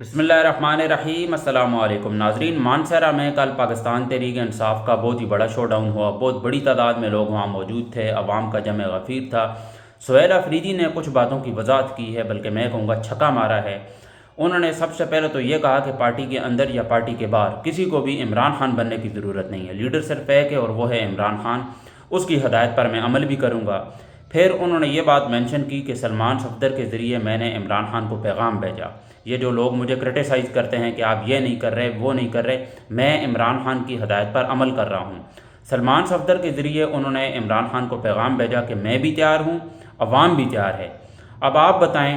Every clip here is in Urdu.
بسم اللہ الرحمن الرحیم۔ السلام علیکم ناظرین، مانسہرہ میں کل پاکستان تحریک انصاف کا بہت ہی بڑا شو ڈاؤن ہوا۔ بہت بڑی تعداد میں لوگ وہاں موجود تھے، عوام کا جمع غفیر تھا۔ سہیل آفریدی نے کچھ باتوں کی وضاحت کی ہے، بلکہ میں کہوں گا چھکا مارا ہے۔ انہوں نے سب سے پہلے تو یہ کہا کہ پارٹی کے اندر یا پارٹی کے باہر کسی کو بھی عمران خان بننے کی ضرورت نہیں ہے، لیڈر صرف ایک ہے اور وہ ہے عمران خان، اس کی ہدایت پر میں عمل بھی کروں گا۔ پھر انہوں نے یہ بات مینشن کی کہ سلمان صفدر کے ذریعے میں نے عمران خان کو پیغام بھیجا۔ یہ جو لوگ مجھے کرٹیسائز کرتے ہیں کہ آپ یہ نہیں کر رہے، وہ نہیں کر رہے، میں عمران خان کی ہدایت پر عمل کر رہا ہوں۔ سلمان صفدر کے ذریعے انہوں نے عمران خان کو پیغام بھیجا کہ میں بھی تیار ہوں، عوام بھی تیار ہے، اب آپ بتائیں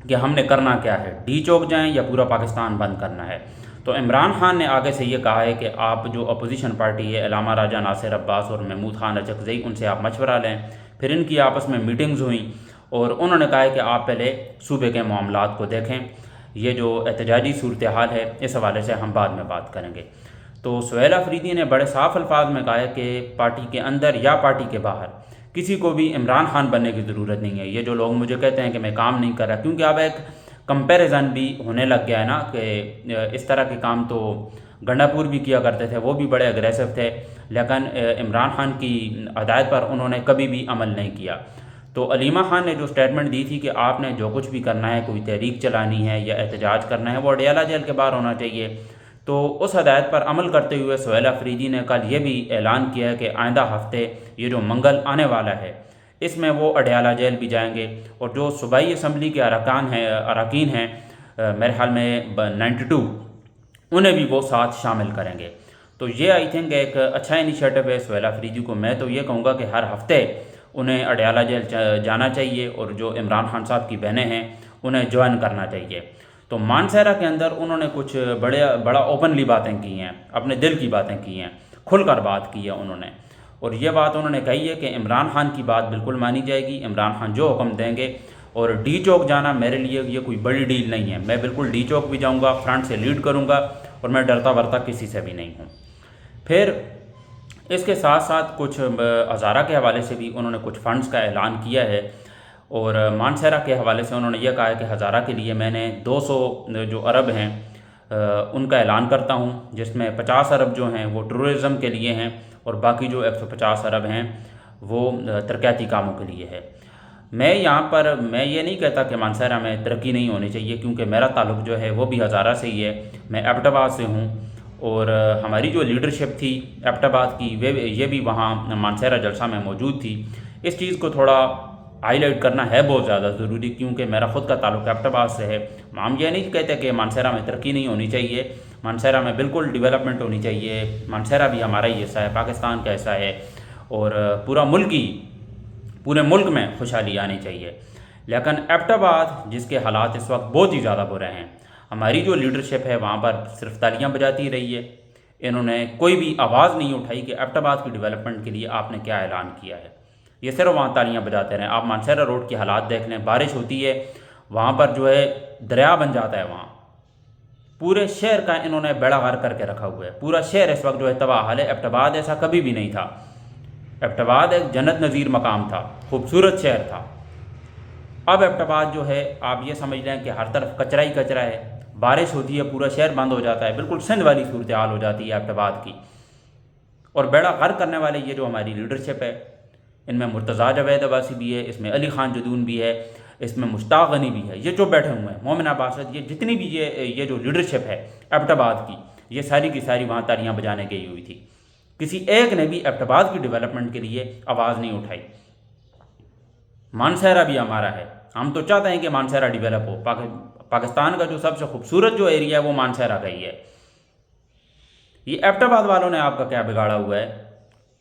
کہ ہم نے کرنا کیا ہے، ڈی چوک جائیں یا پورا پاکستان بند کرنا ہے۔ تو عمران خان نے آگے سے یہ کہا ہے کہ آپ جو اپوزیشن پارٹی ہے، علامہ راجہ ناصر عباس اور محمود خان اچکزئی، ان سے آپ مشورہ لیں۔ پھر ان کی آپس میں میٹنگز ہوئیں اور انہوں نے کہا ہے کہ آپ پہلے صوبے کے معاملات کو دیکھیں، یہ جو احتجاجی صورتحال ہے اس حوالے سے ہم بعد میں بات کریں گے۔ تو سہیل آفریدی نے بڑے صاف الفاظ میں کہا ہے کہ پارٹی کے اندر یا پارٹی کے باہر کسی کو بھی عمران خان بننے کی ضرورت نہیں ہے۔ یہ جو لوگ مجھے کہتے ہیں کہ میں کام نہیں کر رہا، کیونکہ اب ایک کمپیریزن بھی ہونے لگ گیا ہے نا، کہ اس طرح کے کام تو گنڈا پور بھی کیا کرتے تھے، وہ بھی بڑے اگریسو تھے، لیکن عمران خان کی ہدایت پر انہوں نے کبھی بھی عمل نہیں کیا۔ تو علیمہ خان نے جو سٹیٹمنٹ دی تھی کہ آپ نے جو کچھ بھی کرنا ہے، کوئی تحریک چلانی ہے یا احتجاج کرنا ہے، وہ اڈیالہ جیل کے باہر ہونا چاہیے، تو اس ہدایت پر عمل کرتے ہوئے سہیل آفریدی نے کل یہ بھی اعلان کیا ہے کہ آئندہ ہفتے یہ جو منگل آنے والا ہے اس میں وہ اڈیالہ جیل بھی جائیں گے، اور جو صوبائی اسمبلی کے اراکین ہیں میرے خیال میں 92، انہیں بھی وہ ساتھ شامل کریں گے۔ تو یہ آئی تھنک ایک اچھا انیشیٹو ہے سہیل آفریدی کو۔ میں تو یہ کہوں گا کہ ہر ہفتے انہیں اڈیالہ جیل جانا چاہیے، اور جو عمران خان صاحب کی بہنیں ہیں انہیں جوائن کرنا چاہیے۔ تو مانسہرہ کے اندر انہوں نے کچھ بڑا اوپنلی باتیں کی ہیں، اپنے دل کی باتیں کی ہیں، کھل کر بات کی ہے انہوں نے، اور یہ بات انہوں نے کہی ہے کہ عمران خان کی بات بالکل مانی جائے گی، عمران خان جو حکم دیں گے۔ اور ڈی چوک جانا میرے لیے یہ کوئی بڑی ڈیل نہیں ہے، میں بالکل ڈی چوک بھی جاؤں گا، فرنٹ سے لیڈ کروں گا، اور میں ڈرتا ورتا کسی سے بھی نہیں ہوں۔ پھر اس کے ساتھ ساتھ کچھ ہزارہ کے حوالے سے بھی انہوں نے کچھ فنڈز کا اعلان کیا ہے، اور مانسہرہ کے حوالے سے انہوں نے یہ کہا ہے کہ ہزارہ کے لیے میں نے 200 جو ارب ہیں ان کا اعلان کرتا ہوں، جس میں 50 ارب جو ہیں وہ ٹورزم کے لیے ہیں، اور باقی جو 150 ارب ہیں وہ ترقیاتی کاموں کے لیے ہے۔ میں یہاں پر میں یہ نہیں کہتا کہ مانسہرہ میں ترقی نہیں ہونی چاہیے، کیونکہ میرا تعلق جو ہے وہ بھی ہزارہ سے ہی ہے، میں ایبٹ آباد سے ہوں، اور ہماری جو لیڈرشپ تھی ایبٹ آباد کی یہ بھی وہاں مانسہرہ جلسہ میں موجود تھی۔ اس چیز کو تھوڑا ہائی لائٹ کرنا ہے بہت زیادہ ضروری، کیونکہ میرا خود کا تعلق ایبٹ آباد سے ہے۔ ہم یہ نہیں کہتے کہ مانسہرہ میں ترقی نہیں ہونی چاہیے، مانسہرہ میں بالکل ڈیولپمنٹ ہونی چاہیے، مانسہرہ بھی ہمارا ہی حصہ ہے، پاکستان کا حصہ ہے، اور پورے ملک میں خوشحالی آنی چاہیے۔ لیکن ایبٹ آباد جس کے حالات اس وقت بہت ہی زیادہ برے ہیں، ہماری جو لیڈرشپ ہے وہاں پر صرف تالیاں بجاتی رہی ہے، انہوں نے کوئی بھی آواز نہیں اٹھائی کہ ایبٹ آباد کی ڈیولپمنٹ کے لیے آپ نے کیا اعلان کیا ہے، یہ صرف وہاں تالیاں بجاتے رہیں۔ آپ مانسہرہ روڈ کی حالات دیکھ لیں، بارش ہوتی ہے وہاں پر جو ہے دریا بن جاتا ہے، وہاں پورے شہر کا انہوں نے بیڑا غرق کر کے رکھا ہوا ہے، پورا شہر اس وقت جو ہے تباہ حال ہے۔ ایبٹ آباد ایسا کبھی بھی نہیں تھا، ایبٹ آباد ایک جنت نظیر مقام تھا، خوبصورت شہر تھا۔ اب ایبٹ آباد جو ہے آپ یہ سمجھ لیں کہ ہر طرف کچرا ہی کچرا ہے، بارش ہوتی ہے پورا شہر بند ہو جاتا ہے، بالکل سندھ والی صورتحال ہو جاتی ہے ایبٹ آباد کی۔ اور بیڑا غرق کرنے والے یہ جو ہماری لیڈرشپ ہے، ان میں مرتضیٰ جاوید عباسی بھی ہے، اس میں علی خان جدون بھی ہے، اس میں مشتاق غنی بھی ہے، یہ جو بیٹھے ہوئے ہیں، مومن عباس، یہ جتنی بھی یہ جو لیڈرشپ ہے ایبٹ آباد کی، یہ ساری کی ساری وہاں تالیاں بجانے گئی ہوئی تھی، کسی ایک نے بھی ایبٹ آباد کی ڈیولپمنٹ کے لیے آواز نہیں اٹھائی۔ مانسہرہ بھی ہمارا ہے، ہم تو چاہتے ہیں کہ مانسہرہ ڈیولپ ہو، پاکستان کا جو سب سے خوبصورت جو ایریا ہے وہ مانسہرہ کا ہی ہے۔ یہ ایبٹ آباد والوں نے آپ کا کیا بگاڑا ہوا ہے؟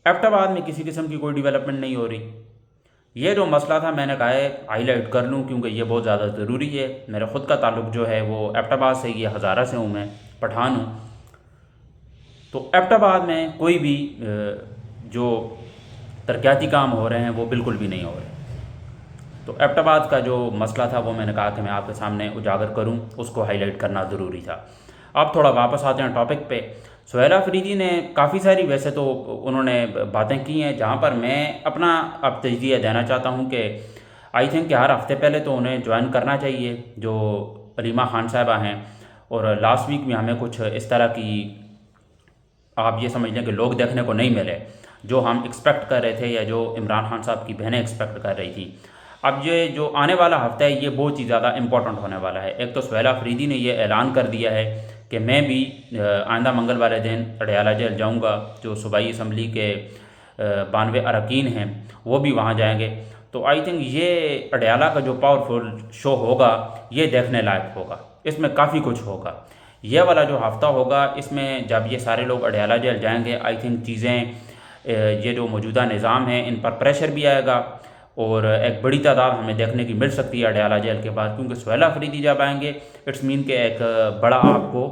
ایبٹ آباد میں کسی قسم کی کوئی ڈیولپمنٹ نہیں ہو رہی۔ یہ جو مسئلہ تھا میں نے کہا ہے ہائی لائٹ کر لوں، کیونکہ یہ بہت زیادہ ضروری ہے۔ میرے خود کا تعلق جو ہے وہ ایبٹ آباد سے ہی ہے، ہزارہ سے ہوں، میں پٹھان ہوں۔ تو ایبٹ آباد میں کوئی بھی جو ترقیاتی کام ہو رہے ہیں وہ بالکل بھی نہیں ہو رہے۔ تو ایبٹ آباد کا جو مسئلہ تھا وہ میں نے کہا کہ میں آپ کے سامنے اجاگر کروں، اس کو ہائی لائٹ کرنا ضروری تھا۔ اب تھوڑا واپس آتے ہیں ٹاپک پہ۔ سہیل آفریدی نے کافی ساری ویسے تو انہوں نے باتیں کی ہیں، جہاں پر میں اپنا اب تجزیہ دینا چاہتا ہوں کہ آئی تھنک کہ ہر ہفتے پہلے تو انہیں جوائن کرنا چاہیے جو علیمہ خان صاحبہ ہیں، اور لاسٹ ویک میں ہمیں کچھ اس طرح کی آپ یہ سمجھ لیں کہ لوگ دیکھنے کو نہیں ملے جو ہم ایکسپیکٹ کر رہے تھے یا جو عمران خان صاحب کی بہنیں ایکسپیکٹ کر رہی تھیں۔ اب یہ جو آنے والا ہفتہ ہے یہ بہت ہی زیادہ امپورٹنٹ ہونے والا ہے۔ ایک تو سہیل آفریدی نے یہ اعلان کر دیا ہے کہ میں بھی آئندہ منگل والے دن اڈیالہ جیل جاؤں گا، جو صوبائی اسمبلی کے 92 اراکین ہیں وہ بھی وہاں جائیں گے۔ تو آئی تھنک یہ اڈیالہ کا جو پاورفل شو ہوگا یہ دیکھنے لائق ہوگا، اس میں کافی کچھ ہوگا۔ یہ والا جو ہفتہ ہوگا اس میں جب یہ سارے لوگ اڈیالہ جیل جائیں گے، آئی تھنک چیزیں یہ جو موجودہ نظام ہے ان پر پریشر بھی آئے گا، اور ایک بڑی تعداد ہمیں دیکھنے کی مل سکتی ہے اڈیالہ جیل کے بعد، کیونکہ سہیل آفریدی جب آئیں گے اٹس مین کہ ایک بڑا آپ کو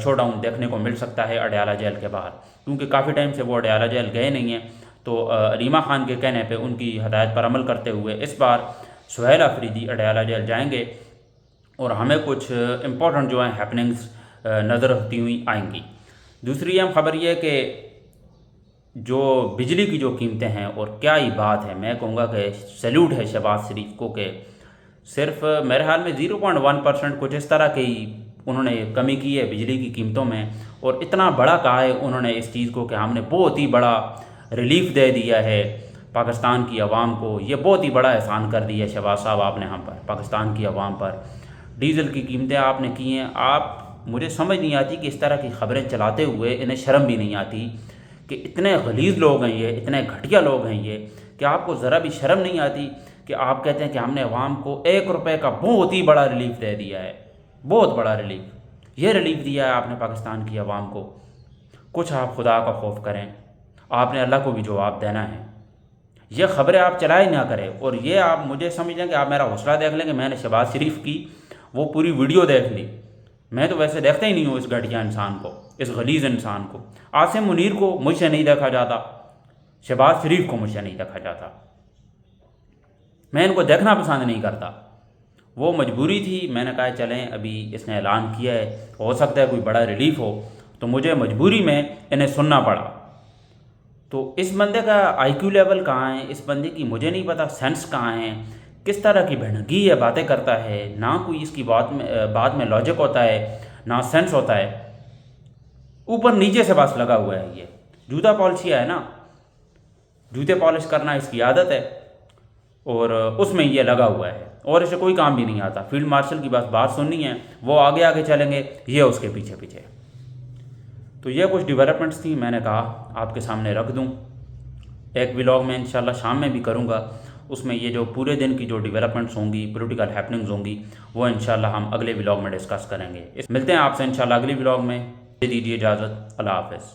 شو ڈاؤن دیکھنے کو مل سکتا ہے اڈیالہ جیل کے باہر، کیونکہ کافی ٹائم سے وہ اڈیالہ جیل گئے نہیں ہیں۔ تو علیمہ خان کے کہنے پہ ان کی ہدایت پر عمل کرتے ہوئے اس بار سہیل آفریدی اڈیالہ جیل جائیں گے، اور ہمیں کچھ امپورٹنٹ جو ہیں ہیپننگز نظر ہوتی ہوئی آئیں گی۔ دوسری اہم خبر یہ کہ جو بجلی کی جو قیمتیں ہیں، اور کیا ہی بات ہے، میں کہوں گا کہ سیلیوٹ ہے شہباز شریف کو کہ صرف میرے خیال میں 0.1% کچھ اس طرح کی انہوں نے کمی کی ہے بجلی کی قیمتوں میں، اور اتنا بڑا کہا ہے انہوں نے اس چیز کو کہ ہم نے بہت ہی بڑا ریلیف دے دیا ہے پاکستان کی عوام کو، یہ بہت ہی بڑا احسان کر دیا ہے شہباز صاحب آپ نے ہم پر، پاکستان کی عوام پر۔ ڈیزل کی قیمتیں آپ نے کی ہیں، مجھے سمجھ نہیں آتی کہ اس طرح کی خبریں چلاتے ہوئے انہیں شرم بھی نہیں آتی کہ اتنے غلیظ لوگ ہیں یہ، اتنے گھٹیا لوگ ہیں یہ، کہ آپ کو ذرا بھی شرم نہیں آتی کہ آپ کہتے ہیں کہ ہم نے عوام کو 1 روپے کا بہت ہی بڑا ریلیف دے دیا ہے، بہت بڑا ریلیف، یہ ریلیف دیا ہے آپ نے پاکستان کی عوام کو۔ کچھ آپ خدا کا خوف کریں، آپ نے اللہ کو بھی جواب دینا ہے۔ یہ خبریں آپ چلائے نہ کریں، اور یہ آپ مجھے سمجھ لیں کہ آپ میرا حوصلہ دیکھ لیں کہ میں نے شہباز شریف کی وہ پوری ویڈیو دیکھ لی، میں تو ویسے دیکھتا ہی نہیں ہوں اس گھٹیا انسان کو، اس غلیظ انسان کو۔ عاصم منیر کو مجھ سے نہیں دیکھا جاتا، شہباز شریف کو مجھ سے نہیں دیکھا جاتا، میں ان کو دیکھنا پسند نہیں کرتا۔ وہ مجبوری تھی، میں نے کہا چلیں ابھی اس نے اعلان کیا ہے، ہو سکتا ہے کوئی بڑا ریلیف ہو، تو مجھے مجبوری میں انہیں سننا پڑا۔ تو اس بندے کا آئی کیو لیول کہاں ہے، اس بندے کی مجھے نہیں پتا سینس کہاں ہے، کس طرح کی بھڑنگی یہ باتیں کرتا ہے، نہ کوئی اس کی بات میں لاجک ہوتا ہے، نہ سینس ہوتا ہے، اوپر نیچے سے بس لگا ہوا ہے۔ یہ جوتا پالشیا ہے نا، جوتے پالش کرنا اس کی عادت ہے، اور اس میں یہ لگا ہوا ہے، اور اسے کوئی کام بھی نہیں آتا۔ فیلڈ مارشل کی بات سننی ہے، وہ آگے آگے چلیں گے، یہ اس کے پیچھے پیچھے۔ تو یہ کچھ ڈیولپمنٹس تھیں، میں نے کہا آپ کے سامنے رکھ دوں۔ ایک ولاگ میں انشاءاللہ شام میں بھی کروں گا، اس میں یہ جو پورے دن کی جو ڈیولپمنٹس ہوں گی، پولیٹیکل ہیپننگز ہوں گی، وہ انشاءاللہ ہم اگلے ولاگ میں ڈسکس کریں گے۔ ملتے ہیں آپ سے انشاءاللہ اگلی ولاگ میں، دے دیجیے اجازت، اللہ حافظ۔